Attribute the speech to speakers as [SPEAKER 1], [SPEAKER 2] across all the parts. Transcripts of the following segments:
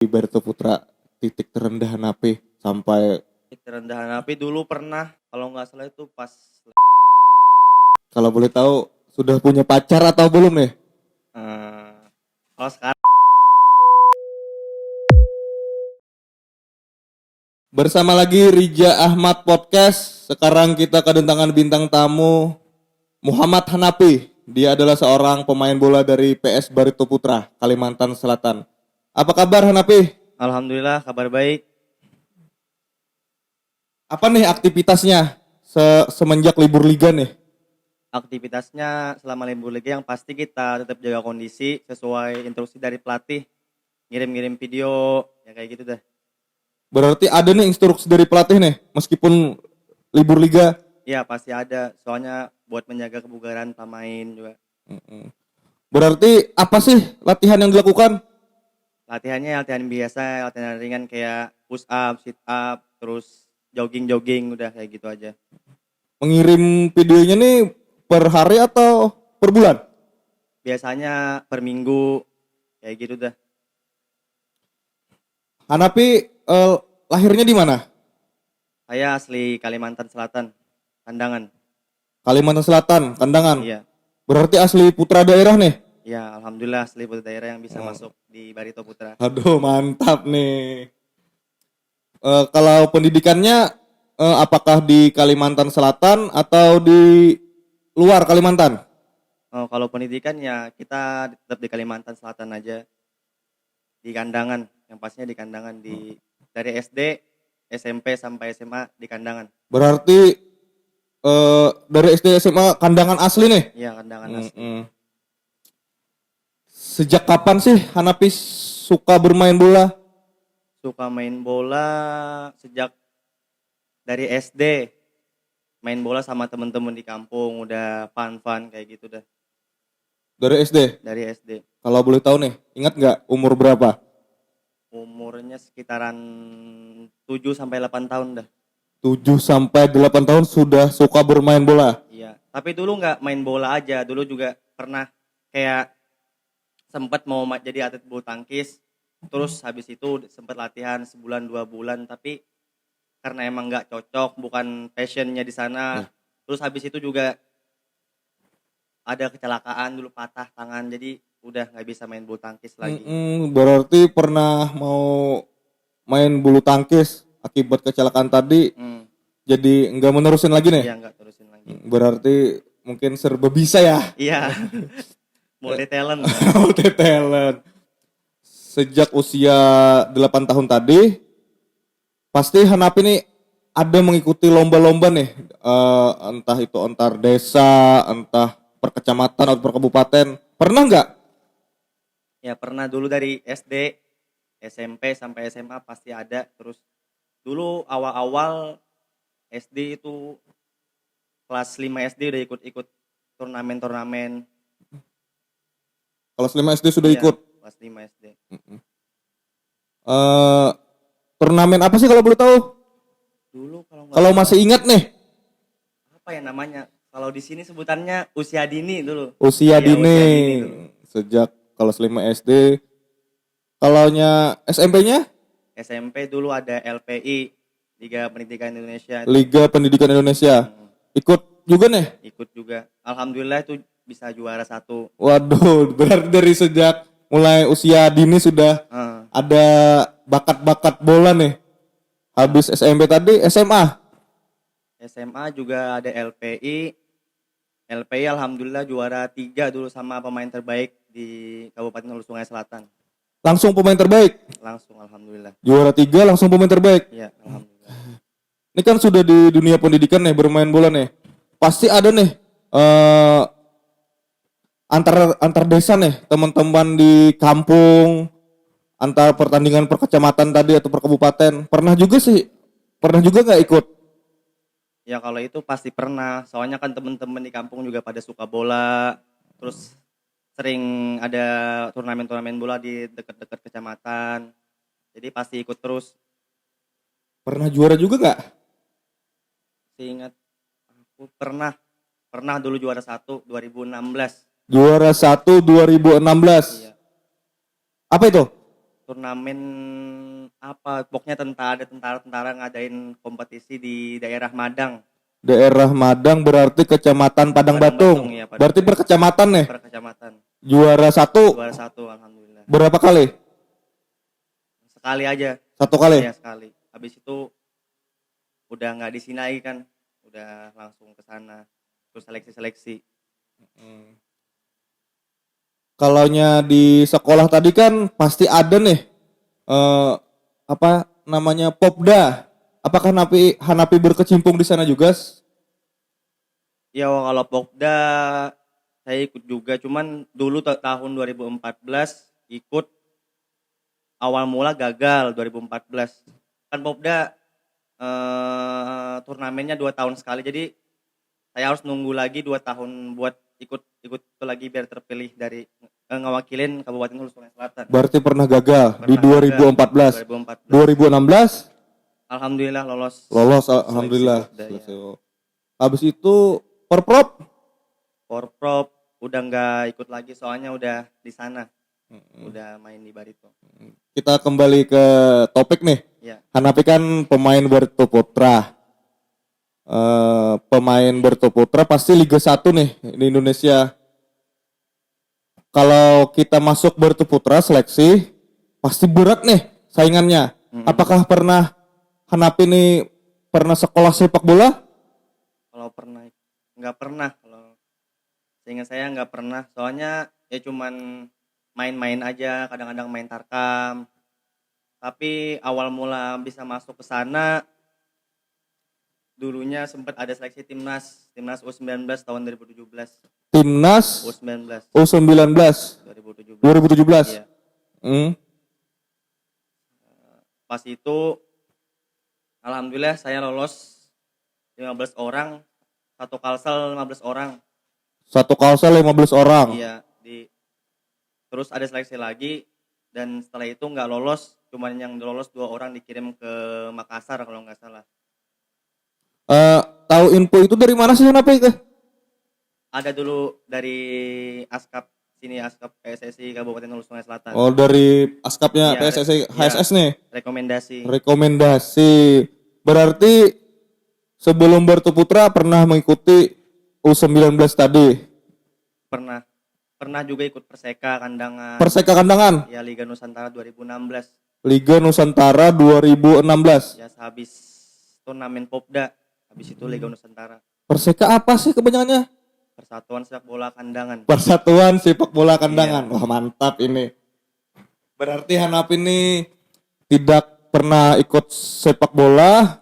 [SPEAKER 1] Barito Putra, titik terendah Hanapi sampai
[SPEAKER 2] Terendah Hanapi dulu pernah, kalau nggak salah itu pas
[SPEAKER 1] kalau boleh tahu sudah punya pacar atau belum nih?
[SPEAKER 2] eh, kalau sekarang
[SPEAKER 1] Bersama lagi Rija Ahmad Podcast. Sekarang kita kedatangan bintang tamu Muhammad Hanapi. Dia adalah seorang pemain bola dari PS Barito Putra, Kalimantan Selatan. Apa kabar Hanapi?
[SPEAKER 2] alhamdulillah kabar baik.
[SPEAKER 1] Apa nih aktivitasnya semenjak libur liga nih?
[SPEAKER 2] Aktivitasnya selama libur liga yang pasti kita tetap jaga kondisi sesuai instruksi dari pelatih, ngirim-ngirim video, ya kayak gitu dah.
[SPEAKER 1] Berarti ada nih instruksi dari pelatih nih, meskipun libur liga.
[SPEAKER 2] Iya pasti ada, soalnya buat menjaga kebugaran pemain juga.
[SPEAKER 1] Berarti apa sih latihan yang dilakukan?
[SPEAKER 2] Latihannya latihan biasa, latihan ringan kayak push up, sit up, terus jogging-jogging, udah kayak gitu aja.
[SPEAKER 1] Mengirim videonya nih per hari atau per bulan?
[SPEAKER 2] Biasanya per minggu, kayak gitu dah.
[SPEAKER 1] Hanapi lahirnya di mana?
[SPEAKER 2] Saya asli Kalimantan Selatan, Kandangan.
[SPEAKER 1] Kalimantan Selatan, Kandangan.
[SPEAKER 2] Iya,
[SPEAKER 1] Berarti asli putra daerah nih.
[SPEAKER 2] iya, alhamdulillah asli putra daerah yang bisa masuk di Barito Putra.
[SPEAKER 1] Aduh, mantap nih. Kalau pendidikannya apakah di Kalimantan Selatan atau di luar Kalimantan?
[SPEAKER 2] Oh, kalau pendidikan ya kita tetap di Kalimantan Selatan aja, di Kandangan, yang pastinya di Kandangan dari SD, SMP sampai SMA di Kandangan.
[SPEAKER 1] Berarti dari SD SMA Kandangan asli nih.
[SPEAKER 2] Iya, Kandangan asli.
[SPEAKER 1] Sejak kapan sih Hanapi suka bermain bola?
[SPEAKER 2] Suka main bola sejak dari SD. Main bola sama temen-temen di kampung, udah fun-fun kayak gitu dah.
[SPEAKER 1] Dari SD.
[SPEAKER 2] Dari SD.
[SPEAKER 1] Kalau boleh tahu nih, ingat nggak umur berapa?
[SPEAKER 2] Umurnya sekitaran 7 sampai 8 tahun dah.
[SPEAKER 1] 7 sampai 8 tahun sudah suka bermain bola.
[SPEAKER 2] Iya, tapi dulu nggak main bola aja, dulu juga pernah kayak sempat mau jadi atlet bulu tangkis, terus habis itu sempat latihan sebulan 2 bulan, tapi karena emang nggak cocok, bukan passionnya di sana. Terus habis itu juga ada kecelakaan dulu, patah tangan, jadi udah nggak bisa main bulu tangkis lagi.
[SPEAKER 1] Berarti pernah mau main bulu tangkis akibat kecelakaan tadi, jadi nggak menerusin lagi nih?
[SPEAKER 2] Iya, nggak terusin lagi.
[SPEAKER 1] Berarti mungkin serba bisa ya?
[SPEAKER 2] Iya, multi talent.
[SPEAKER 1] Multi talent. Sejak usia 8 tahun tadi, pasti Hanapi nih ada mengikuti lomba-lomba nih, entah itu antar desa, entah per kecamatan atau per kabupaten. Pernah nggak?
[SPEAKER 2] Ya pernah dulu dari SD, SMP sampai SMA pasti ada. Terus dulu awal-awal SD itu kelas 5 SD udah ikut-ikut turnamen-turnamen.
[SPEAKER 1] Kelas 5 SD sudah
[SPEAKER 2] Iya,
[SPEAKER 1] ikut.
[SPEAKER 2] kelas 5 SD.
[SPEAKER 1] Turnamen apa sih kalau boleh tahu?
[SPEAKER 2] Dulu kalau
[SPEAKER 1] Kalau masih ingat nih,
[SPEAKER 2] apa ya namanya? Kalau di sini sebutannya usia dini dulu.
[SPEAKER 1] usia
[SPEAKER 2] Iya,
[SPEAKER 1] dini.
[SPEAKER 2] usia dini dulu.
[SPEAKER 1] Sejak kelas 5 SD. Kalaunya SMP-nya?
[SPEAKER 2] SMP dulu ada LPI, Liga Pendidikan Indonesia.
[SPEAKER 1] Liga Pendidikan Indonesia. Ikut juga nih?
[SPEAKER 2] Ikut juga. Alhamdulillah itu bisa juara 1.
[SPEAKER 1] Waduh, berarti dari sejak mulai usia dini sudah ada bakat-bakat bola nih. Habis SMP tadi, SMA.
[SPEAKER 2] SMA juga ada LPI. LPI alhamdulillah juara 3 dulu sama pemain terbaik di Kabupaten Hulu Sungai Selatan.
[SPEAKER 1] Langsung pemain terbaik.
[SPEAKER 2] Langsung alhamdulillah.
[SPEAKER 1] Juara 3 langsung pemain terbaik.
[SPEAKER 2] Iya, alhamdulillah.
[SPEAKER 1] Ini kan sudah di dunia pendidikan nih bermain bola nih. Pasti ada nih antar desa nih, teman-teman di kampung, antar pertandingan per kecamatan tadi atau per kabupaten. Pernah juga nggak ikut?
[SPEAKER 2] Ya kalau itu pasti pernah. Soalnya kan teman-teman di kampung juga pada suka bola. Terus sering ada turnamen-turnamen bola di dekat-dekat kecamatan. Jadi pasti ikut terus.
[SPEAKER 1] Pernah juara juga nggak?
[SPEAKER 2] Seingat aku pernah dulu juara 1 2016.
[SPEAKER 1] Juara 1 2016.
[SPEAKER 2] Iya.
[SPEAKER 1] Apa itu?
[SPEAKER 2] turnamen apa pokoknya ada tentara-tentara ngadain kompetisi di daerah Madang.
[SPEAKER 1] Daerah Madang berarti Kecamatan Padang
[SPEAKER 2] Padang
[SPEAKER 1] Batung.
[SPEAKER 2] Batung, ya, Padang
[SPEAKER 1] Berarti per
[SPEAKER 2] Batung.
[SPEAKER 1] kecamatan nih.
[SPEAKER 2] Per kecamatan.
[SPEAKER 1] Juara satu
[SPEAKER 2] Juara satu alhamdulillah.
[SPEAKER 1] berapa kali?
[SPEAKER 2] Sekali aja.
[SPEAKER 1] Satu kali.
[SPEAKER 2] Iya, sekali. Habis itu udah nggak di sini lagi kan. Udah langsung ke sana. Terus seleksi-seleksi.
[SPEAKER 1] Kalaunya di sekolah tadi kan pasti ada nih apa namanya Popda. Apakah Hanapi berkecimpung di sana juga?
[SPEAKER 2] Ya kalau Pokda saya ikut juga, cuman dulu tahun 2014 ikut, awal mula gagal 2014. Kan Popda turnamennya 2 tahun sekali, jadi saya harus nunggu lagi 2 tahun buat ikut itu lagi biar terpilih dari ngewakilin Kabupaten Hulu Sungai Selatan.
[SPEAKER 1] Berarti pernah gagal di
[SPEAKER 2] Pernah
[SPEAKER 1] 2014.
[SPEAKER 2] 2014.
[SPEAKER 1] 2016
[SPEAKER 2] Alhamdulillah lolos.
[SPEAKER 1] lolos
[SPEAKER 2] Seleksi
[SPEAKER 1] alhamdulillah.
[SPEAKER 2] Popda, ya.
[SPEAKER 1] Selesai. Habis itu Porprov
[SPEAKER 2] Porprov udah nggak ikut lagi soalnya udah di sana. Udah main di Barito.
[SPEAKER 1] kita kembali ke topik nih.
[SPEAKER 2] Ya.
[SPEAKER 1] Hanapi kan pemain Barito Putra. Pemain Barito Putra pasti Liga 1 nih di Indonesia. Kalau kita masuk Barito Putra seleksi pasti berat nih saingannya. Apakah pernah Hanapi nih pernah sekolah sepak bola?
[SPEAKER 2] Kalau pernah nggak pernah, kalau seingat saya nggak pernah, soalnya ya cuman main-main aja, kadang-kadang main tarkam. Tapi awal mula bisa masuk ke sana dulunya sempat ada seleksi timnas U19 tahun 2017.
[SPEAKER 1] Timnas
[SPEAKER 2] U19
[SPEAKER 1] U19
[SPEAKER 2] 2017.
[SPEAKER 1] 2017.
[SPEAKER 2] Iya. Pas itu alhamdulillah saya lolos 15 orang, satu kalsel 15 orang.
[SPEAKER 1] Satu kalsel 15 orang.
[SPEAKER 2] Iya, terus ada seleksi lagi dan setelah itu nggak lolos, cuman yang lolos 2 orang dikirim ke Makassar kalau nggak salah.
[SPEAKER 1] Tahu info itu dari mana sih Hanapi?
[SPEAKER 2] Ada dulu dari Askap sini, Askap PSSI Kabupaten Hulu Sungai Selatan.
[SPEAKER 1] Oh, dari askapnya
[SPEAKER 2] Iya,
[SPEAKER 1] PSSI
[SPEAKER 2] iya.
[SPEAKER 1] HSS nih.
[SPEAKER 2] Rekomendasi.
[SPEAKER 1] Berarti sebelum Barito Putra pernah mengikuti U19 tadi.
[SPEAKER 2] Pernah juga ikut Perseka Kandangan.
[SPEAKER 1] Perseka Kandangan.
[SPEAKER 2] Ya, Liga Nusantara 2016.
[SPEAKER 1] Liga Nusantara 2016.
[SPEAKER 2] Ya, habis turnamen Popda, habis itu Liga Nusantara.
[SPEAKER 1] Perseka apa sih kepanjangannya?
[SPEAKER 2] Persatuan Sepak Bola Kandangan.
[SPEAKER 1] Persatuan Sepak Bola Kandangan.
[SPEAKER 2] Iya.
[SPEAKER 1] Wah, mantap ini. Berarti Hanapi ini tidak pernah ikut sepak bola.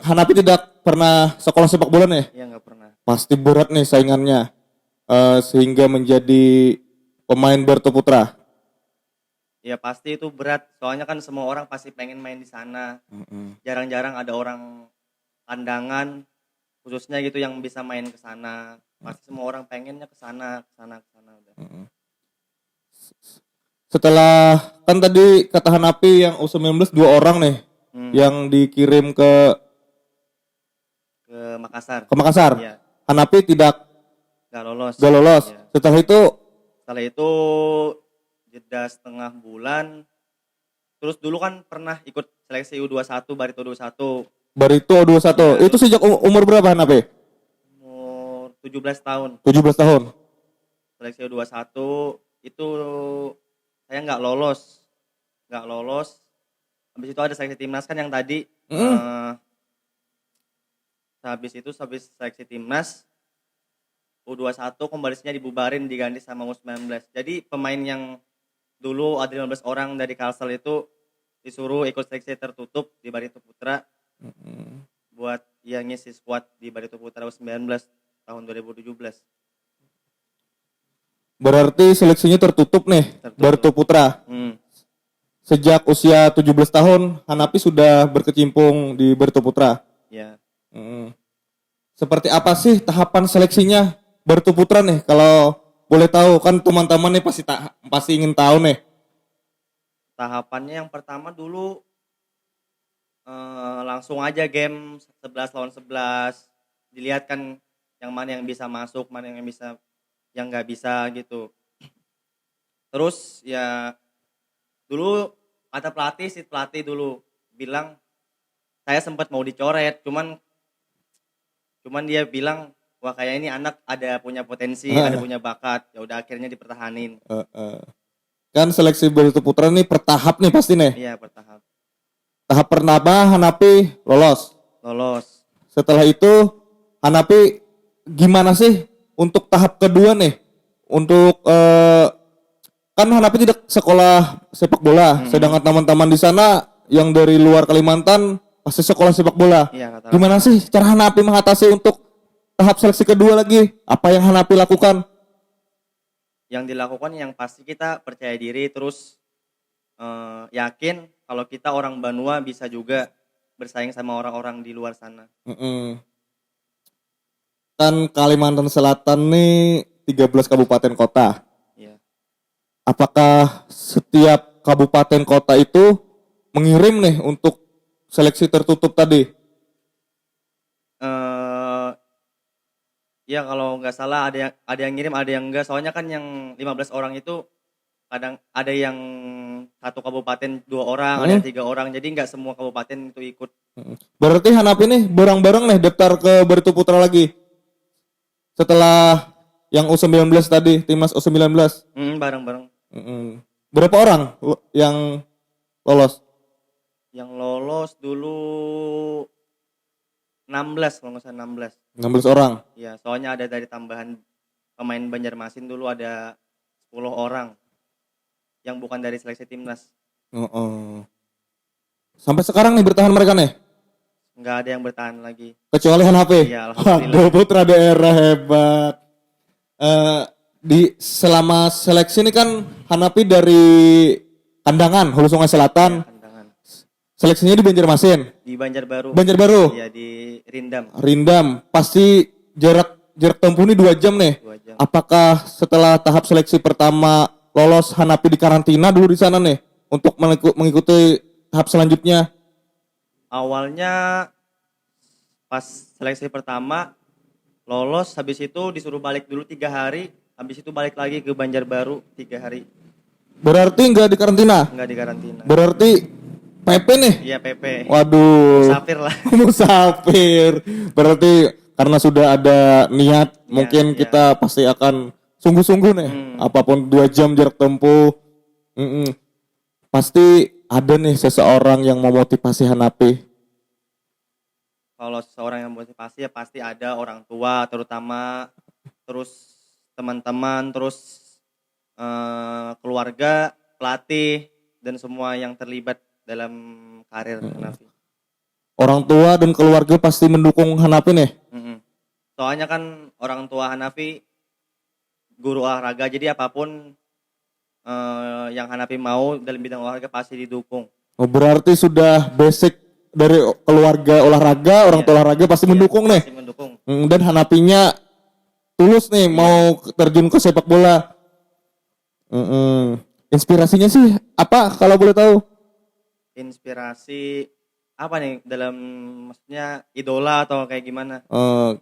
[SPEAKER 1] Hanapi tidak pernah sekolah sepak bola nih.
[SPEAKER 2] Iya, nggak pernah.
[SPEAKER 1] Pasti berat nih saingannya. Sehingga menjadi pemain Barito Putra.
[SPEAKER 2] Ya pasti itu berat, soalnya kan semua orang pasti pengen main di sana. Jarang-jarang ada orang kandangan khususnya gitu yang bisa main ke sana. Pasti semua orang pengennya ke sana udah.
[SPEAKER 1] Setelah kan tadi kata Hanapi yang U19 2 orang nih yang dikirim ke
[SPEAKER 2] Makassar. Iya,
[SPEAKER 1] Hanapi tidak
[SPEAKER 2] nggak lolos. Iya.
[SPEAKER 1] Setelah itu
[SPEAKER 2] jeda setengah bulan. Terus dulu kan pernah ikut seleksi U21 Barito 21.
[SPEAKER 1] Barito 21.
[SPEAKER 2] Iya.
[SPEAKER 1] Itu sejak umur berapa Hanapi?
[SPEAKER 2] Umur 17 tahun.
[SPEAKER 1] 17 tahun.
[SPEAKER 2] Seleksi U21 itu saya nggak lolos. Habis itu ada seleksi timnas kan yang tadi. Habis seleksi timnas U21 kondisinya dibubarin, diganti sama U19. Jadi pemain yang dulu ada 15 orang dari Kalsel itu disuruh ikut seleksi tertutup di Barito Putra buat yang ngisi squad di Barito Putra U19 tahun 2017.
[SPEAKER 1] Berarti seleksinya tertutup nih, Barito Putra. Sejak usia 17 tahun Hanapi sudah berkecimpung di Barito Putra.
[SPEAKER 2] Ya.
[SPEAKER 1] Seperti apa sih tahapan seleksinya Barito Putra nih? Kalau boleh tahu kan teman-teman nih pasti ingin tahu nih.
[SPEAKER 2] Tahapannya yang pertama dulu langsung aja game 11 lawan 11. Dilihat kan yang mana yang bisa masuk, mana yang nggak bisa gitu. Terus ya dulu kata pelatih, si pelatih dulu bilang saya sempat mau dicoret, cuman dia bilang wah kayak ini anak ada punya potensi, ada punya bakat. Ya udah akhirnya dipertahanin.
[SPEAKER 1] Kan seleksi Barito Putra nih bertahap nih pasti nih.
[SPEAKER 2] Iya, bertahap.
[SPEAKER 1] Tahap pertama Hanapi lolos.
[SPEAKER 2] Lolos.
[SPEAKER 1] Setelah itu Hanapi gimana sih untuk tahap kedua nih? Untuk kan Hanapi tidak sekolah sepak bola, sedangkan teman-teman di sana yang dari luar Kalimantan pasti sekolah sepak bola.
[SPEAKER 2] Iya, kata
[SPEAKER 1] Gimana sih cara Hanapi mengatasi untuk tahap seleksi kedua lagi? Apa yang Hanapi lakukan?
[SPEAKER 2] yang dilakukan yang pasti kita percaya diri, terus yakin kalau kita orang Banua bisa juga bersaing sama orang-orang di luar sana.
[SPEAKER 1] Kan Kalimantan Selatan nih 13 kabupaten kota.
[SPEAKER 2] Iya.
[SPEAKER 1] Apakah setiap kabupaten kota itu mengirim nih untuk seleksi tertutup tadi?
[SPEAKER 2] Ya kalau nggak salah ada yang ngirim, ada yang enggak. Soalnya kan yang 15 orang itu kadang ada yang satu kabupaten 2 orang, ada yang 3 orang. Jadi nggak semua kabupaten itu ikut.
[SPEAKER 1] Berarti Hanapi nih bareng-bareng nih daftar ke Barito Putra lagi. Setelah yang U19 tadi, timnas U19.
[SPEAKER 2] Bareng-bareng.
[SPEAKER 1] Berapa orang yang lolos?
[SPEAKER 2] Yang lolos dulu 16, kalau nggak salah 16.
[SPEAKER 1] 16 orang.
[SPEAKER 2] Ya, soalnya ada dari tambahan pemain Banjarmasin dulu ada 10 orang yang bukan dari seleksi timnas.
[SPEAKER 1] Sampai sekarang nih bertahan mereka nih?
[SPEAKER 2] Nggak ada yang bertahan lagi.
[SPEAKER 1] Kecuali Hanapi?
[SPEAKER 2] Iya, alhamdulillah.
[SPEAKER 1] Waduh, putra daerah hebat. Di selama seleksi ini kan Hanapi dari Kandangan, Hulu Sungai Selatan.
[SPEAKER 2] Kandangan.
[SPEAKER 1] Seleksinya di Banjarmasin.
[SPEAKER 2] Di Banjarbaru.
[SPEAKER 1] Banjarbaru.
[SPEAKER 2] Iya, di Rindam.
[SPEAKER 1] Rindam. Pasti jarak tempuh ini 2 jam nih.
[SPEAKER 2] 2 jam.
[SPEAKER 1] Apakah setelah tahap seleksi pertama lolos Hanapi di karantina dulu di sana nih untuk mengikuti tahap selanjutnya?
[SPEAKER 2] Awalnya pas seleksi pertama lolos, habis itu disuruh balik dulu 3 hari, habis itu balik lagi ke Banjarbaru 3 hari.
[SPEAKER 1] Berarti nggak di karantina?
[SPEAKER 2] Nggak di karantina.
[SPEAKER 1] Berarti PP nih?
[SPEAKER 2] Iya, PP.
[SPEAKER 1] Waduh.
[SPEAKER 2] Musafir lah.
[SPEAKER 1] Musafir. Berarti karena sudah ada niat, mungkin
[SPEAKER 2] iya.
[SPEAKER 1] kita pasti akan sungguh-sungguh nih. Apapun 2 jam jarak tempuh. Pasti ada nih seseorang yang memotivasi Hanapi.
[SPEAKER 2] Kalau seseorang yang motivasi ya pasti ada orang tua terutama, terus teman-teman, terus keluarga, pelatih, dan semua yang terlibat dalam karir Hanafi.
[SPEAKER 1] Orang tua dan keluarga pasti mendukung Hanapi nih.
[SPEAKER 2] Soalnya kan orang tua Hanafi guru olahraga, jadi apapun yang Hanafi mau dalam bidang olahraga pasti didukung.
[SPEAKER 1] Oh, berarti sudah basic dari keluarga olahraga, orang tua olahraga pasti mendukung nih.
[SPEAKER 2] Pasti mendukung.
[SPEAKER 1] Dan Hanapinya tulus nih mau terjun ke sepak bola. Inspirasinya sih apa kalau boleh tahu?
[SPEAKER 2] Inspirasi apa nih dalam, maksudnya idola atau kayak gimana?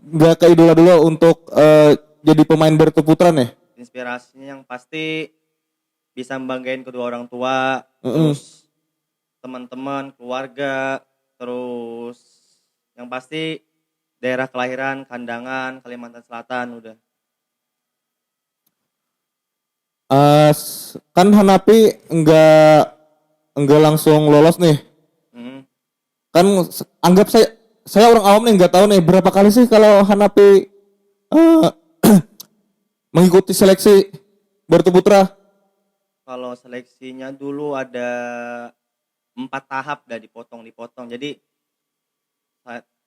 [SPEAKER 1] Nggak ke idola dulu untuk jadi pemain Barito Putra nih.
[SPEAKER 2] Inspirasinya yang pasti bisa membanggain kedua orang tua, terus teman-teman, keluarga, terus yang pasti daerah kelahiran Kandangan, Kalimantan Selatan udah.
[SPEAKER 1] Kan Hanapi enggak langsung lolos nih. Kan anggap saya orang awam nih nggak tahu nih berapa kali sih kalau Hanapi mengikuti seleksi Barito Putra.
[SPEAKER 2] Kalau seleksinya dulu ada 4 tahap, dah dipotong. Jadi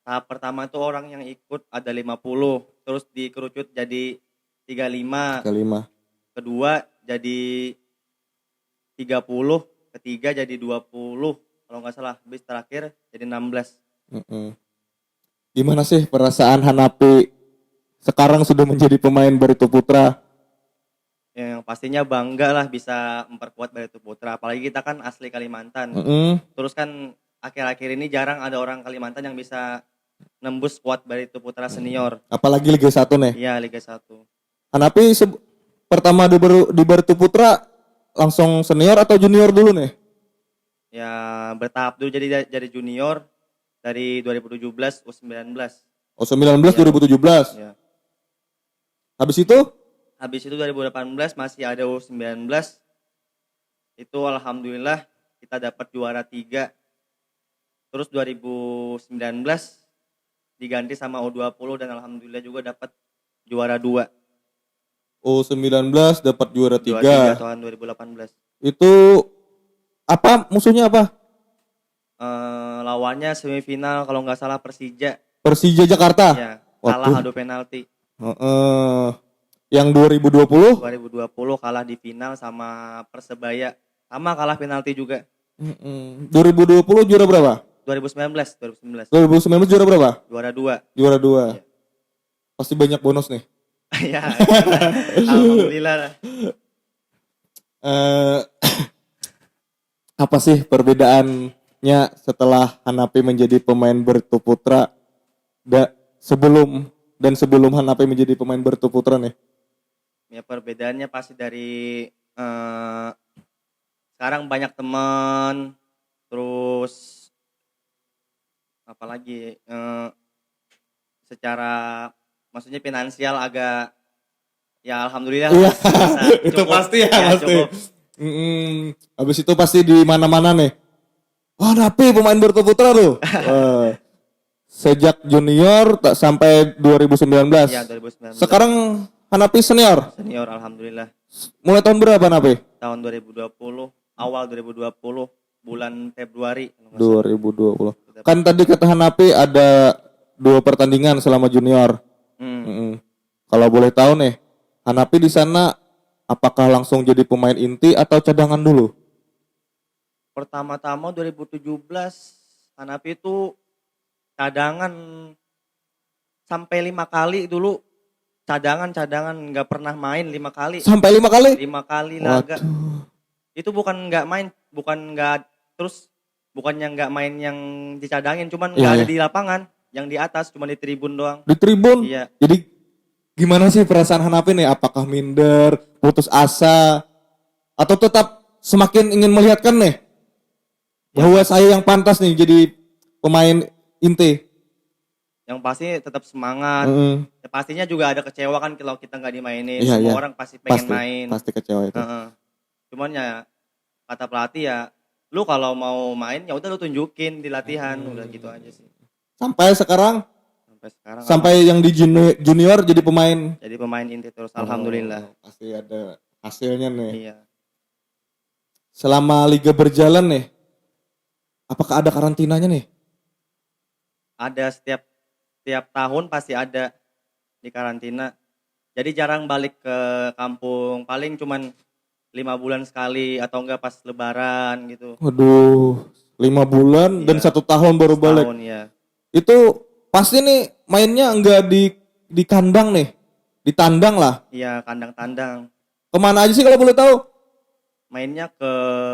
[SPEAKER 2] tahap pertama itu orang yang ikut ada 50, terus dikerucut jadi 35. Kedua jadi 30, ketiga jadi 20 kalau nggak salah, habis terakhir jadi 16.
[SPEAKER 1] Gimana sih perasaan Hanapi sekarang sudah menjadi pemain Barito Putra?
[SPEAKER 2] Yang pastinya bangga lah bisa memperkuat Barito Putra, apalagi kita kan asli Kalimantan. Terus kan akhir-akhir ini jarang ada orang Kalimantan yang bisa nembus squad Barito Putra senior.
[SPEAKER 1] Apalagi Liga 1 nih.
[SPEAKER 2] Iya, Liga 1.
[SPEAKER 1] Hanapi pertama di Barito Putra langsung senior atau junior dulu nih?
[SPEAKER 2] Ya bertahap dulu jadi junior dari 2017 U19.
[SPEAKER 1] Oh 19
[SPEAKER 2] Ya,
[SPEAKER 1] 2017.
[SPEAKER 2] ya.
[SPEAKER 1] Habis itu
[SPEAKER 2] Habis itu 2018 masih ada U19. Itu alhamdulillah kita dapat juara 3. Terus 2019 diganti sama U20 dan alhamdulillah juga dapat juara 2.
[SPEAKER 1] U19 dapat juara
[SPEAKER 2] Juara 3
[SPEAKER 1] 3.
[SPEAKER 2] tahun 2018.
[SPEAKER 1] Itu apa musuhnya apa?
[SPEAKER 2] Lawannya semifinal kalau nggak salah Persija.
[SPEAKER 1] Persija Jakarta.
[SPEAKER 2] Ya, kalah
[SPEAKER 1] Waduh.
[SPEAKER 2] adu penalti.
[SPEAKER 1] Heeh. Yang 2020?
[SPEAKER 2] 2020 kalah di final sama Persebaya. Sama kalah penalti juga.
[SPEAKER 1] 2020 juara berapa?
[SPEAKER 2] 2019.
[SPEAKER 1] 2019 juara berapa?
[SPEAKER 2] Juara 2.
[SPEAKER 1] Juara 2.
[SPEAKER 2] Iya.
[SPEAKER 1] Pasti banyak bonus nih.
[SPEAKER 2] Ya, alhamdulillah lah.
[SPEAKER 1] Eh, apa sih perbedaannya setelah Hanapi menjadi pemain Bertu Putra sebelum Hanapi menjadi pemain Bertu Putra nih?
[SPEAKER 2] Ya perbedaannya pasti dari sekarang banyak teman, terus apalagi secara maksudnya finansial agak ya alhamdulillah
[SPEAKER 1] Iya,
[SPEAKER 2] bisa
[SPEAKER 1] itu
[SPEAKER 2] cukup.
[SPEAKER 1] pasti ya, pasti.
[SPEAKER 2] Cukup.
[SPEAKER 1] Habis itu pasti di mana-mana nih. Wah, Hanapi pemain Bertu Putra tuh. Sejak junior sampai 2019.
[SPEAKER 2] Ya 2019
[SPEAKER 1] Sekarang Hanapi senior.
[SPEAKER 2] senior alhamdulillah.
[SPEAKER 1] Mulai tahun berapa Hanapi?
[SPEAKER 2] Tahun 2020 awal 2020 bulan Februari kalau nggak salah.
[SPEAKER 1] 2020. Kan tadi kata Hanapi ada 2 pertandingan selama junior. Kalau boleh tahu nih, Hanapi di sana apakah langsung jadi pemain inti atau cadangan dulu?
[SPEAKER 2] Pertama-tama 2017 Hanapi itu cadangan sampai 5 kali dulu. Cadangan nggak pernah main 5 kali.
[SPEAKER 1] Sampai 5 kali?
[SPEAKER 2] 5 kali laga.
[SPEAKER 1] Waduh.
[SPEAKER 2] Itu bukan nggak main, bukannya nggak main yang dicadangin, cuman nggak
[SPEAKER 1] Iya,
[SPEAKER 2] ada
[SPEAKER 1] iya.
[SPEAKER 2] di lapangan, yang di atas cuma di tribun doang.
[SPEAKER 1] Di tribun?
[SPEAKER 2] Iya.
[SPEAKER 1] Jadi gimana sih perasaan Hanapi nih? Apakah minder, putus asa, atau tetap semakin ingin melihatkan nih bahwa saya yang pantas nih jadi pemain inti?
[SPEAKER 2] Yang pasti tetap semangat. Ya, pastinya juga ada kecewa kan kalau kita nggak dimainin.
[SPEAKER 1] Iya,
[SPEAKER 2] Semua
[SPEAKER 1] iya.
[SPEAKER 2] orang pasti pengen main.
[SPEAKER 1] Pasti kecewa itu.
[SPEAKER 2] Heeh. Cuman ya kata pelatih ya, lu kalau mau main ya udah lu tunjukin di latihan, udah gitu aja sih.
[SPEAKER 1] Sampai sekarang,
[SPEAKER 2] Sampai sekarang
[SPEAKER 1] sampai yang di junior jadi pemain.
[SPEAKER 2] jadi pemain inti terus alhamdulillah.
[SPEAKER 1] Pasti ada hasilnya nih.
[SPEAKER 2] Iya.
[SPEAKER 1] Selama liga berjalan nih, apakah ada karantinanya nih?
[SPEAKER 2] Ada setiap tahun pasti ada di karantina. Jadi jarang balik ke kampung, paling cuman 5 bulan sekali atau enggak pas lebaran gitu.
[SPEAKER 1] Waduh, 5 bulan dan
[SPEAKER 2] Iya.
[SPEAKER 1] 1 tahun baru balik.
[SPEAKER 2] Setahun ya.
[SPEAKER 1] Itu pasti nih mainnya enggak di kandang nih, di tandang lah.
[SPEAKER 2] Iya, kandang-tandang.
[SPEAKER 1] Kemana aja sih kalau boleh tahu?
[SPEAKER 2] Mainnya ke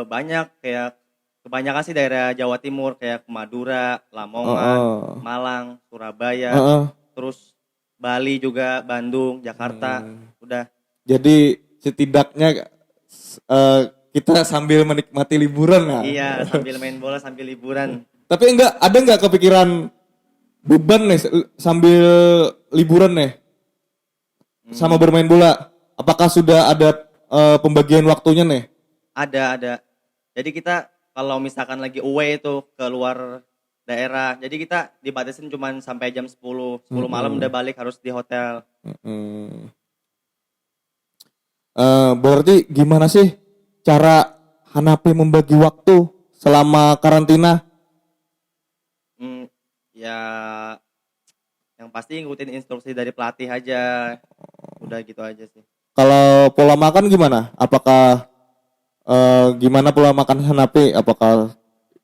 [SPEAKER 2] banyak kayak kebanyakan sih daerah Jawa Timur kayak ke Madura, Lamongan, Malang, Surabaya, terus Bali juga, Bandung, Jakarta. Udah.
[SPEAKER 1] Jadi setidaknya kita sambil menikmati liburan ya.
[SPEAKER 2] Iya, sambil main bola sambil liburan.
[SPEAKER 1] Tapi ada enggak kepikiran beban nih sambil liburan nih sama bermain bola? Apakah sudah ada pembagian waktunya nih?
[SPEAKER 2] Ada. Jadi kita kalau misalkan lagi away itu ke luar daerah, jadi kita dibatasin cuma sampai jam 10 malam udah balik harus di hotel.
[SPEAKER 1] Berarti gimana sih cara Hanapi membagi waktu selama karantina?
[SPEAKER 2] Ya yang pasti ngikutin instruksi dari pelatih aja. Udah gitu aja sih.
[SPEAKER 1] Kalau pola makan gimana? Apakah gimana pola makan Hanapi? Apakah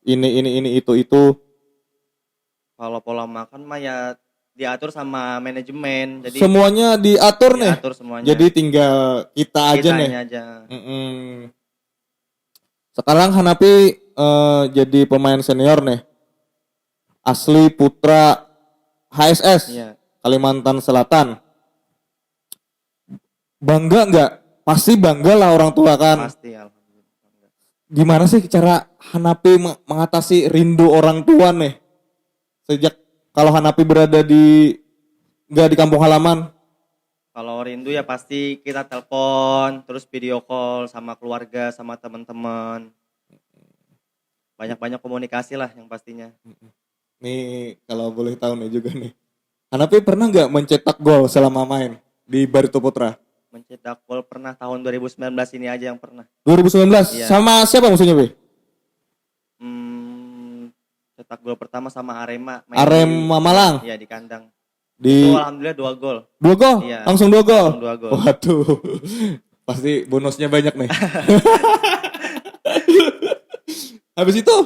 [SPEAKER 1] ini itu?
[SPEAKER 2] Kalau pola makan mah ya diatur sama manajemen. Jadi
[SPEAKER 1] Semuanya diatur nih.
[SPEAKER 2] diatur semuanya.
[SPEAKER 1] Jadi tinggal kita aja nih.
[SPEAKER 2] Kitanya aja.
[SPEAKER 1] Sekarang Hanapi jadi pemain senior nih. Asli putra HSS
[SPEAKER 2] Iya.
[SPEAKER 1] Kalimantan Selatan. Bangga nggak? Pasti bangga lah orang tua kan.
[SPEAKER 2] Pasti alhamdulillah.
[SPEAKER 1] gimana sih cara Hanapi mengatasi rindu orang tua nih? Sejak kalau Hanapi berada di nggak di kampung halaman.
[SPEAKER 2] Kalau rindu ya pasti kita telepon, terus video call sama keluarga, sama teman-teman. Banyak-banyak komunikasi lah yang pastinya.
[SPEAKER 1] Nih kalau boleh tahu nih juga nih. Hanapi pernah nggak mencetak gol selama main di Barito Putra?
[SPEAKER 2] Mencetak gol pernah tahun 2019 ini aja yang pernah.
[SPEAKER 1] 2019
[SPEAKER 2] Iya.
[SPEAKER 1] sama siapa musuhnya, Be?
[SPEAKER 2] Cetak gol pertama sama Arema.
[SPEAKER 1] Arema Malang.
[SPEAKER 2] Iya di kandang.
[SPEAKER 1] Di
[SPEAKER 2] Itu alhamdulillah 2 gol.
[SPEAKER 1] 2 gol?
[SPEAKER 2] Iya.
[SPEAKER 1] Langsung 2 gol?
[SPEAKER 2] Langsung 2 gol.
[SPEAKER 1] Waduh. Pasti bonusnya banyak nih. Habis itu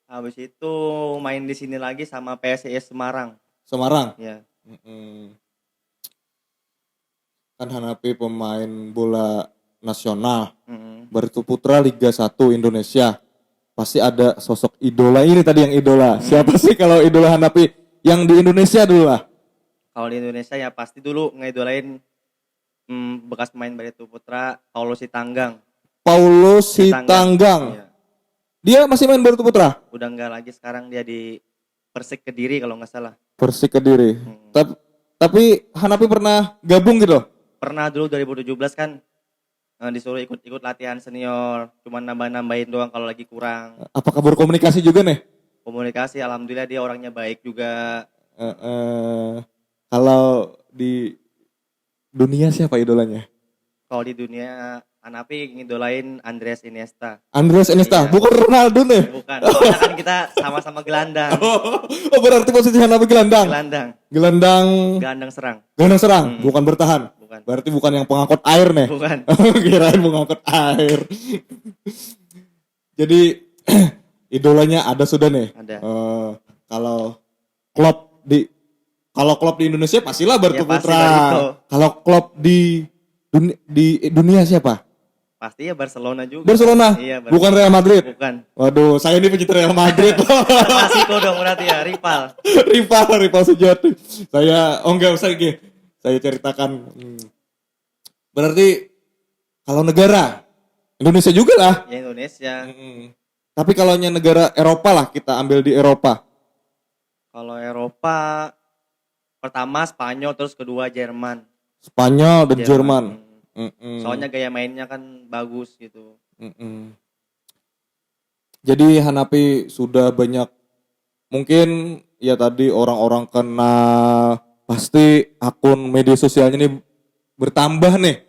[SPEAKER 2] Habis itu main di sini lagi sama PSIS Semarang.
[SPEAKER 1] Semarang.
[SPEAKER 2] Ya.
[SPEAKER 1] Kan Hanapi pemain bola nasional.
[SPEAKER 2] Mm-mm.
[SPEAKER 1] Barito Putra Liga 1 Indonesia. Pasti ada sosok idola ini tadi yang idola. Siapa sih kalau idola Hanapi yang di Indonesia dulu lah?
[SPEAKER 2] Kalau di Indonesia ya pasti dulu ngidolain bekas pemain Barito Putra, Paulo Sitanggang.
[SPEAKER 1] Paulo Sitanggang.
[SPEAKER 2] Iya.
[SPEAKER 1] Dia masih main Barito Putra?
[SPEAKER 2] Udah enggak lagi, sekarang dia di Persik Kediri kalau nggak salah.
[SPEAKER 1] Persik Kediri.
[SPEAKER 2] Hmm.
[SPEAKER 1] Tapi Hanapi pernah gabung gitu?
[SPEAKER 2] Pernah dulu 2017 kan disuruh ikut latihan senior, cuman nambah-nambahin doang kalau lagi kurang.
[SPEAKER 1] Apakah berkomunikasi juga nih?
[SPEAKER 2] Komunikasi alhamdulillah dia orangnya baik juga.
[SPEAKER 1] Kalau di dunia siapa idolanya?
[SPEAKER 2] Kalau di dunia Hanapi ngidolain Andres Iniesta.
[SPEAKER 1] Andres Iniesta,
[SPEAKER 2] Iya.
[SPEAKER 1] bukan Ronaldo nih.
[SPEAKER 2] Bukan, soalnya kan kita sama-sama gelandang.
[SPEAKER 1] Oh berarti posisi Hanapi gelandang.
[SPEAKER 2] Gelandang.
[SPEAKER 1] Gelandang
[SPEAKER 2] Serang.
[SPEAKER 1] serang, bukan bertahan.
[SPEAKER 2] Bukan.
[SPEAKER 1] Berarti bukan yang pengangkut air nih.
[SPEAKER 2] Bukan.
[SPEAKER 1] Kirain pengangkut air. Jadi idolanya ada sudah nih.
[SPEAKER 2] Ada.
[SPEAKER 1] Kalau Klopp di Indonesia pastilah Barito
[SPEAKER 2] Ya, pasti
[SPEAKER 1] Putra.
[SPEAKER 2] Barito.
[SPEAKER 1] Kalau Klopp di dunia siapa?
[SPEAKER 2] Pasti ya Barcelona juga.
[SPEAKER 1] Barcelona,
[SPEAKER 2] Iya,
[SPEAKER 1] bukan Real Madrid.
[SPEAKER 2] Bukan.
[SPEAKER 1] Waduh, saya ini pecinta Real Madrid.
[SPEAKER 2] Klasiko dong berarti ya, rival.
[SPEAKER 1] rival sejati. Saya, enggak usah gitu. Saya ceritakan. Berarti kalau negara Indonesia juga lah.
[SPEAKER 2] Ya Indonesia.
[SPEAKER 1] Tapi kalau negara Eropa lah, kita ambil di Eropa.
[SPEAKER 2] Kalau Eropa pertama Spanyol, terus kedua Jerman.
[SPEAKER 1] Spanyol dan Jerman.
[SPEAKER 2] Soalnya gaya mainnya kan bagus gitu.
[SPEAKER 1] Jadi Hanapi sudah banyak, mungkin ya tadi orang-orang kenal, pasti akun media sosialnya nih bertambah nih.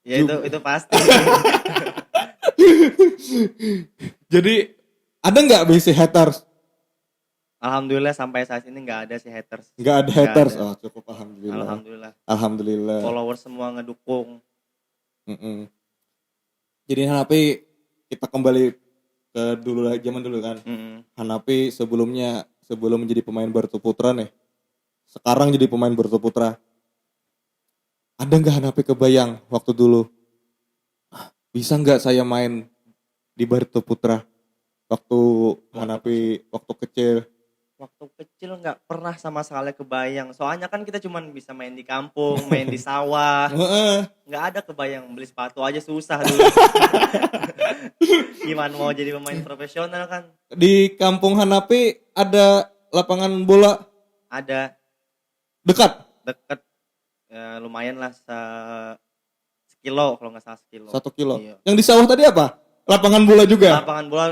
[SPEAKER 2] Ya itu pasti.
[SPEAKER 1] Jadi ada nggak basic haters?
[SPEAKER 2] Alhamdulillah sampai saat ini nggak ada sih haters.
[SPEAKER 1] Nggak ada haters. Oh cukup alhamdulillah.
[SPEAKER 2] Alhamdulillah.
[SPEAKER 1] Alhamdulillah.
[SPEAKER 2] Followers semua ngedukung.
[SPEAKER 1] Jadi Hanapi kita kembali ke zaman dulu kan. Hanapi sebelum menjadi pemain Barito Putra nih. Sekarang jadi pemain Barito Putra. Ada nggak Hanapi kebayang waktu dulu? Bisa nggak saya main di Barito Putra? Waktu Hanapi waktu kecil.
[SPEAKER 2] Waktu kecil nggak pernah sama sekali kebayang. Soalnya kan kita cuma bisa main di kampung, main di sawah. Nggak ada kebayang, beli sepatu aja susah dulu. Gimana mau jadi pemain profesional kan?
[SPEAKER 1] Di kampung Hanapi ada lapangan bola
[SPEAKER 2] Ada
[SPEAKER 1] dekat.
[SPEAKER 2] deket, ya, lumayan lah sekilo kalau nggak salah sekilo.
[SPEAKER 1] 1 kilo.
[SPEAKER 2] Iya.
[SPEAKER 1] Yang di sawah tadi apa? Lapangan bola juga.
[SPEAKER 2] Lapangan bola,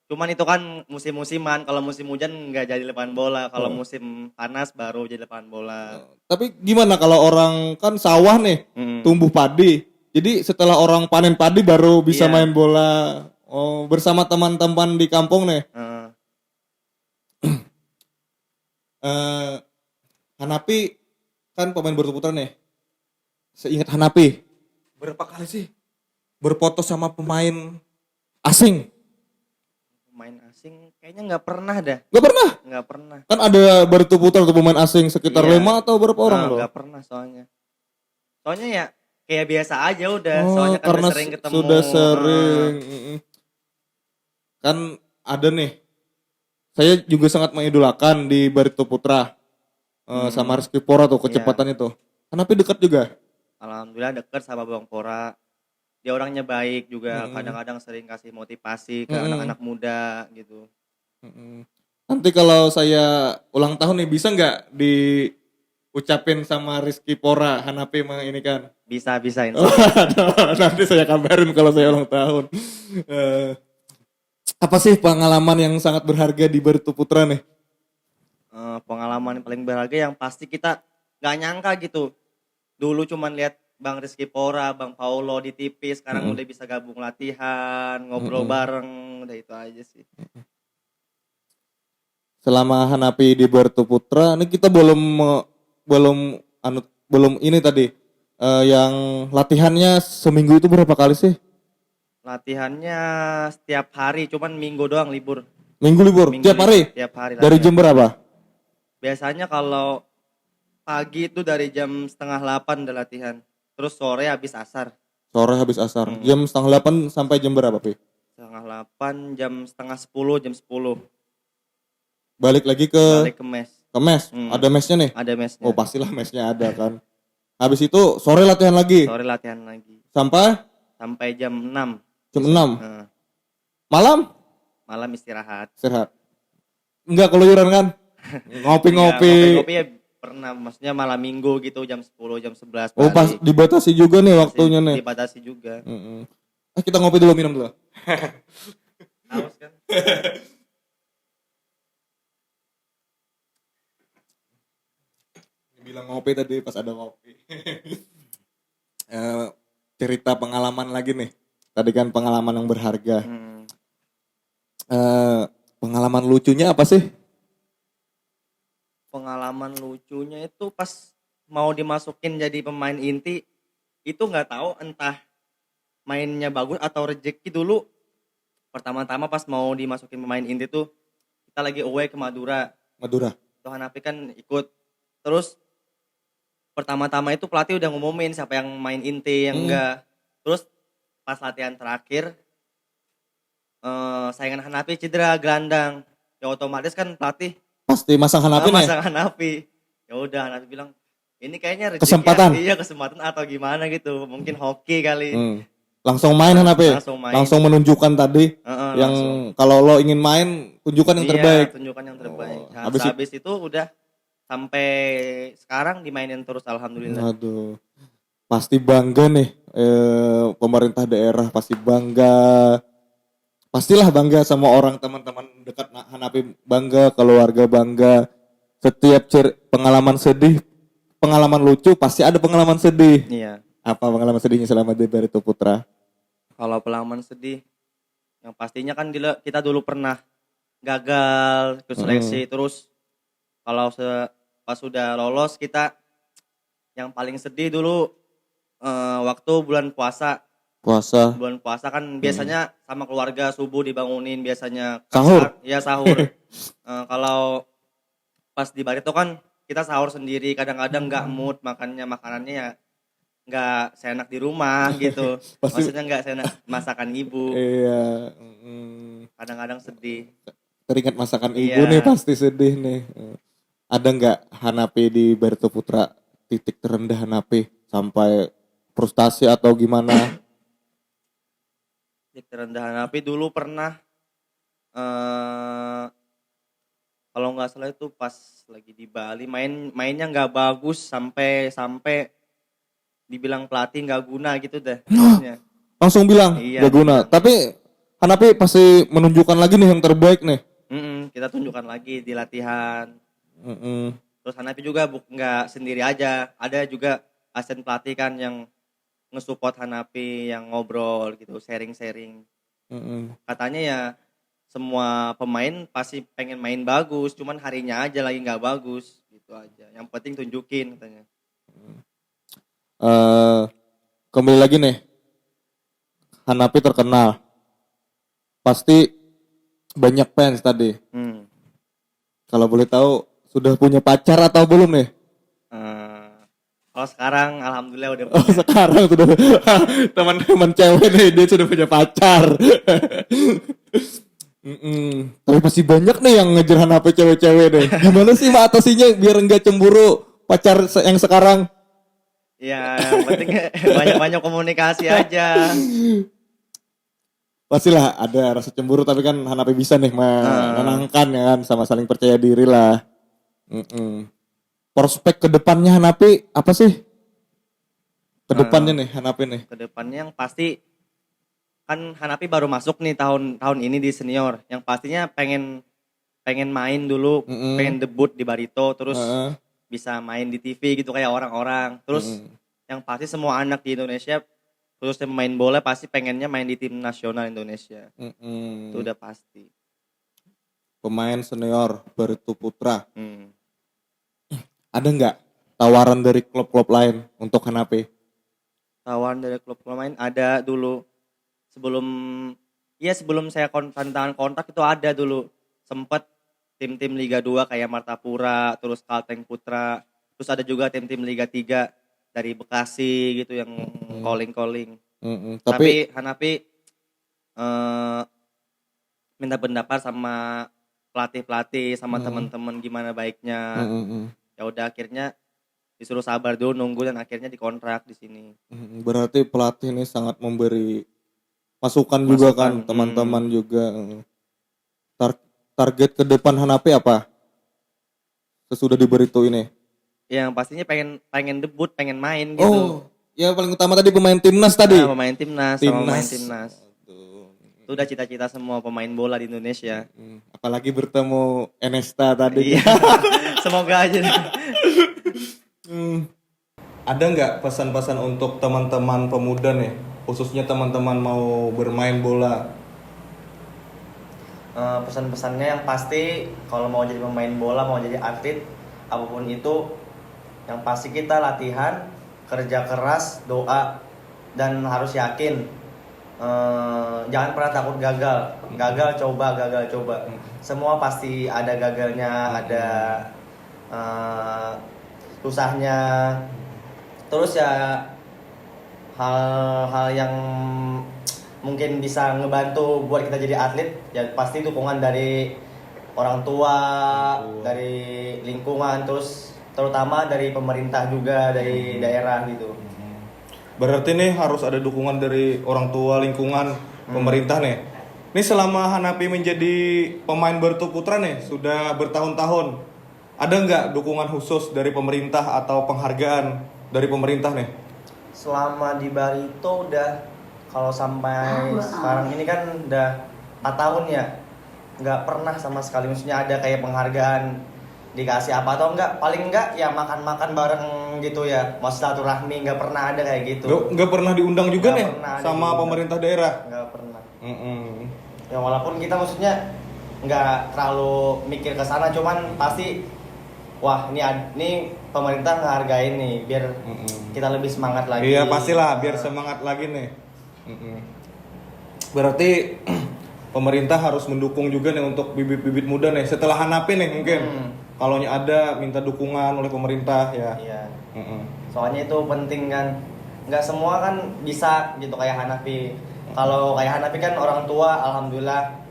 [SPEAKER 2] cuman itu kan musim-musiman. Kalau musim hujan nggak jadi lapangan bola. Kalau musim panas baru jadi lapangan bola.
[SPEAKER 1] Tapi gimana kalau orang kan sawah nih, tumbuh padi. Jadi setelah orang panen padi baru bisa
[SPEAKER 2] Iya.
[SPEAKER 1] main bola. Oh, bersama teman-teman di kampung nih. Hanapi kan pemain Barito Putra nih. Seingat Hanapi, berapa kali sih berfoto sama pemain asing?
[SPEAKER 2] Pemain asing kayaknya nggak pernah dah.
[SPEAKER 1] Gak pernah.
[SPEAKER 2] Nggak pernah.
[SPEAKER 1] Kan ada Barito Putra tuh pemain asing sekitar
[SPEAKER 2] Iya.
[SPEAKER 1] 5 atau berapa orang loh?
[SPEAKER 2] Nggak pernah soalnya. Soalnya ya kayak biasa aja udah.
[SPEAKER 1] Oh,
[SPEAKER 2] Soalnya kan
[SPEAKER 1] karena
[SPEAKER 2] udah sering ketemu.
[SPEAKER 1] sudah sering. Kan ada nih. Saya juga sangat mengidolakan di Barito Putra. Sama Rizky Pora tuh kecepatan itu. Hanapi dekat juga.
[SPEAKER 2] Alhamdulillah deket sama Bang Pora. dia orangnya baik juga,
[SPEAKER 1] Mm-mm.
[SPEAKER 2] kadang-kadang sering kasih motivasi ke
[SPEAKER 1] Mm-mm.
[SPEAKER 2] anak-anak muda gitu.
[SPEAKER 1] Mm-mm. Nanti kalau saya ulang tahun nih bisa nggak diucapin sama Rizky Pora Hanapi ini kan?
[SPEAKER 2] Bisa insya Allah.
[SPEAKER 1] Nanti saya kabarin kalau saya ulang tahun. Eh, apa sih pengalaman yang sangat berharga di Barito Putra nih?
[SPEAKER 2] Pengalaman yang paling berharga yang pasti kita nggak nyangka gitu. Dulu cuman lihat Bang Rizky Pora, Bang Paulo di TV, sekarang
[SPEAKER 1] Mm-mm.
[SPEAKER 2] udah bisa gabung latihan, ngobrol
[SPEAKER 1] Mm-mm.
[SPEAKER 2] bareng, udah itu aja sih.
[SPEAKER 1] Selama Hanapi di Barito Putra, ini kita belum belum ini tadi yang latihannya seminggu itu berapa kali sih?
[SPEAKER 2] Latihannya setiap hari, cuman minggu doang libur.
[SPEAKER 1] Minggu libur,
[SPEAKER 2] Minggu
[SPEAKER 1] tiap
[SPEAKER 2] libur,
[SPEAKER 1] hari?
[SPEAKER 2] tiap hari
[SPEAKER 1] Dari
[SPEAKER 2] latihan.
[SPEAKER 1] jam berapa?
[SPEAKER 2] Biasanya kalau pagi itu dari jam 7:30 udah latihan. Terus sore habis asar.
[SPEAKER 1] Sore habis asar.
[SPEAKER 2] Hmm.
[SPEAKER 1] Jam 7:30 sampai jam berapa, Pi?
[SPEAKER 2] 7:30, jam 9:30, jam 10.
[SPEAKER 1] Balik lagi ke
[SPEAKER 2] Balik ke mes.
[SPEAKER 1] mes.
[SPEAKER 2] Hmm.
[SPEAKER 1] Ada mesnya nih?
[SPEAKER 2] Ada mesnya.
[SPEAKER 1] Oh, pastilah mesnya ada kan. Habis itu sore latihan lagi.
[SPEAKER 2] Sore latihan lagi.
[SPEAKER 1] Sampai
[SPEAKER 2] Jam 6.
[SPEAKER 1] jam 6.
[SPEAKER 2] Nah,
[SPEAKER 1] Malam
[SPEAKER 2] malam istirahat.
[SPEAKER 1] istirahat. Enggak keluyuran kan? Ngopi-ngopi.
[SPEAKER 2] Ya, ngopi-ngopi ya pernah, maksudnya malam minggu gitu jam 10, jam 11
[SPEAKER 1] Oh, pas
[SPEAKER 2] balik.
[SPEAKER 1] dibatasi juga nih waktunya nih.
[SPEAKER 2] Dibatasi juga.
[SPEAKER 1] Mm-mm. Kita ngopi dulu, minum dulu.
[SPEAKER 2] Haus kan?
[SPEAKER 1] Bilang ngopi tadi pas ada ngopi. Cerita pengalaman lagi nih. Tadi kan pengalaman yang berharga. Pengalaman lucunya apa sih?
[SPEAKER 2] Pengalaman lucunya itu pas mau dimasukin jadi pemain inti, itu nggak tahu entah mainnya bagus atau rezeki dulu. Pertama-tama pas mau dimasukin pemain inti tuh kita lagi away ke Madura. Tuh Hanapi kan ikut. Terus pertama-tama itu pelatih udah ngumumin siapa yang main inti, yang enggak. Terus pas latihan terakhir saingan Hanapi cedera gelandang. Ya otomatis kan pelatih
[SPEAKER 1] Pasti masang Hanapi nih.
[SPEAKER 2] masang Hanapi. Ya udah Hanapi bilang, ini kayaknya rezeki.
[SPEAKER 1] Kesempatan.
[SPEAKER 2] Iya, kesempatan atau gimana gitu. Mungkin hoki kali.
[SPEAKER 1] Langsung main Hanapi. Langsung menunjukkan tadi yang
[SPEAKER 2] langsung.
[SPEAKER 1] kalau lo ingin main tunjukkan yang terbaik.
[SPEAKER 2] Tunjukkan yang terbaik.
[SPEAKER 1] Oh,
[SPEAKER 2] Habis itu udah sampai sekarang dimainin terus, alhamdulillah.
[SPEAKER 1] Aduh. Pasti bangga nih pemerintah daerah pasti bangga. Pastilah bangga sama orang teman-teman dekat Hanapi, bangga, keluarga bangga. Setiap pengalaman sedih, pengalaman lucu pasti ada pengalaman sedih.
[SPEAKER 2] Iya.
[SPEAKER 1] Apa pengalaman sedihnya selama di Barito Putra?
[SPEAKER 2] Kalau pengalaman sedih, yang pastinya kan kita dulu pernah gagal ke seleksi. Terus kalau pas sudah lolos, kita yang paling sedih dulu waktu bulan puasa. Bulan puasa kan biasanya sama keluarga subuh dibangunin, biasanya
[SPEAKER 1] sahur.
[SPEAKER 2] Iya, sahur. Kalau pas di Barito kan kita sahur sendiri, kadang-kadang nggak mood makanannya ya nggak seenak di rumah gitu. Maksudnya nggak seenak masakan ibu.
[SPEAKER 1] Iya.
[SPEAKER 2] Kadang-kadang sedih.
[SPEAKER 1] Teringat masakan ibu nih, pasti sedih nih. Ada nggak Hanapi di Barito Putra titik terendah Hanapi sampai frustasi atau gimana?
[SPEAKER 2] Titik terendah Hanapi dulu pernah kalau nggak salah itu pas lagi di Bali mainnya nggak bagus sampai dibilang pelatih nggak guna gitu deh.
[SPEAKER 1] Langsung bilang nggak guna. Tapi Hanapi pasti menunjukkan lagi nih yang terbaik nih.
[SPEAKER 2] Kita tunjukkan lagi di latihan. Terus Hanapi juga nggak sendiri aja, ada juga asisten pelatih kan yang nge-support Hanapi, yang ngobrol gitu, sharing-sharing. Katanya ya semua pemain pasti pengen main bagus, cuman harinya aja lagi nggak bagus gitu aja. Yang penting tunjukin katanya.
[SPEAKER 1] Kembali lagi nih, Hanapi terkenal, pasti banyak fans tadi. Kalau boleh tahu sudah punya pacar atau belum nih?
[SPEAKER 2] Kalau sekarang alhamdulillah udah
[SPEAKER 1] punya. Oh, sekarang sudah. Teman-teman cewek nih dia sudah punya pacar. Tapi masih banyak nih yang ngejar Hanapi cewek-cewek deh. Gimana sih atasinya biar enggak cemburu pacar yang sekarang?
[SPEAKER 2] Ya, yang penting banyak-banyak komunikasi aja.
[SPEAKER 1] Pastilah ada rasa cemburu tapi kan Hanapi bisa nih menenangkan ya kan sama saling percaya diri lah. Mm-mm. Prospek ke depannya Hanapi apa sih? Ke depannya nih Hanapi nih.
[SPEAKER 2] Kedepannya yang pasti kan Hanapi baru masuk nih tahun ini di senior. Yang pastinya pengen main dulu, pengen debut di Barito, terus
[SPEAKER 1] Heeh.
[SPEAKER 2] bisa main di TV gitu kayak orang-orang. Terus yang pasti semua anak di Indonesia khususnya pemain bola pasti pengennya main di tim nasional Indonesia. Itu udah pasti.
[SPEAKER 1] Pemain senior Barito Putra.
[SPEAKER 2] Hmm.
[SPEAKER 1] Ada nggak tawaran dari klub-klub lain untuk Hanapi?
[SPEAKER 2] Tawaran dari klub lain ada dulu. Sebelum saya tantangan kontrak itu ada dulu. Sempet tim-tim Liga 2 kayak Martapura, terus Kalteng Putra, terus ada juga tim-tim Liga 3 dari Bekasi gitu yang calling. Tapi Hanapi minta pendapat sama pelatih sama teman-teman gimana baiknya. Ya udah akhirnya disuruh sabar dulu nunggu dan akhirnya dikontrak di sini.
[SPEAKER 1] Berarti pelatih ini sangat memberi masukan juga kan teman-teman juga. Target ke depan Hanapi apa? Sesudah di Barito ini.
[SPEAKER 2] Yang pastinya pengen debut, pengen main gitu.
[SPEAKER 1] Oh, ya paling utama tadi pemain timnas tadi.
[SPEAKER 2] Nah, pemain timnas sama pemain timnas. Itu udah cita-cita semua pemain bola di Indonesia.
[SPEAKER 1] Apalagi bertemu Enesta tadi.
[SPEAKER 2] Iya. Semoga aja.
[SPEAKER 1] Ada nggak pesan-pesan untuk teman-teman pemuda nih, khususnya teman-teman mau bermain bola?
[SPEAKER 2] Pesan-pesannya yang pasti kalau mau jadi pemain bola, mau jadi atlet, apapun itu, yang pasti kita latihan, kerja keras, doa, dan harus yakin. Jangan pernah takut gagal. Gagal coba. Semua pasti ada gagalnya, ada susahnya. Terus ya hal-hal yang mungkin bisa ngebantu buat kita jadi atlet ya pasti dukungan dari orang tua, dari lingkungan, terus terutama dari pemerintah juga, dari daerah gitu.
[SPEAKER 1] Berarti nih harus ada dukungan dari orang tua, lingkungan, pemerintah nih. Ini selama Hanapi menjadi pemain Barito Putra nih sudah bertahun-tahun. Ada nggak dukungan khusus dari pemerintah atau penghargaan dari pemerintah nih?
[SPEAKER 2] Selama di Barito udah kalau sampai sekarang ini kan udah 4 tahun ya, nggak pernah sama sekali maksudnya ada kayak penghargaan dikasih apa atau enggak, paling enggak ya makan-makan bareng gitu ya, mau silaturahmi, nggak pernah ada kayak gitu.
[SPEAKER 1] Nggak pernah diundang juga
[SPEAKER 2] Nggak
[SPEAKER 1] nih
[SPEAKER 2] pernah
[SPEAKER 1] sama
[SPEAKER 2] diundang.
[SPEAKER 1] pemerintah daerah?
[SPEAKER 2] Nggak pernah. Ya walaupun kita maksudnya nggak terlalu mikir ke sana, cuman pasti wah ini pemerintah ngehargain nih biar kita lebih semangat lagi.
[SPEAKER 1] Iya pastilah biar semangat lagi nih. Berarti pemerintah harus mendukung juga nih untuk bibit-bibit muda nih setelah Hanapi nih mungkin. Kalau ada minta dukungan oleh pemerintah ya.
[SPEAKER 2] Iya. Soalnya itu penting kan. Nggak semua kan bisa gitu kayak Hanapi. Kalau kayak Hanapi kan orang tua alhamdulillah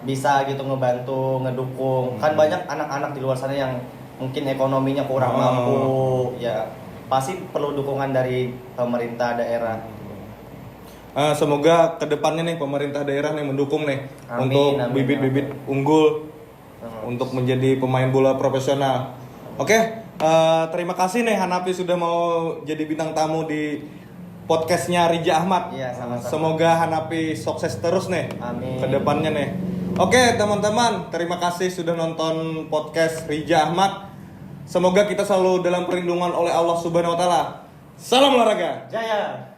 [SPEAKER 2] bisa gitu ngebantu, ngedukung. Kan banyak anak-anak di luar sana yang mungkin ekonominya kurang mampu, ya pasti perlu dukungan dari pemerintah daerah.
[SPEAKER 1] Semoga kedepannya nih pemerintah daerah nih mendukung nih untuk bibit-bibit unggul untuk menjadi pemain bola profesional. Oke, terima kasih nih Hanapi sudah mau jadi bintang tamu di podcastnya Rija Ahmad.
[SPEAKER 2] Iya, sama-sama.
[SPEAKER 1] Semoga Hanapi sukses terus nih.
[SPEAKER 2] Amin.
[SPEAKER 1] Kedepannya nih. Oke teman-teman, terima kasih sudah nonton podcast Rija Ahmad. Semoga kita selalu dalam perlindungan oleh Allah Subhanahu Wa Taala. Salam olahraga.
[SPEAKER 2] Jaya.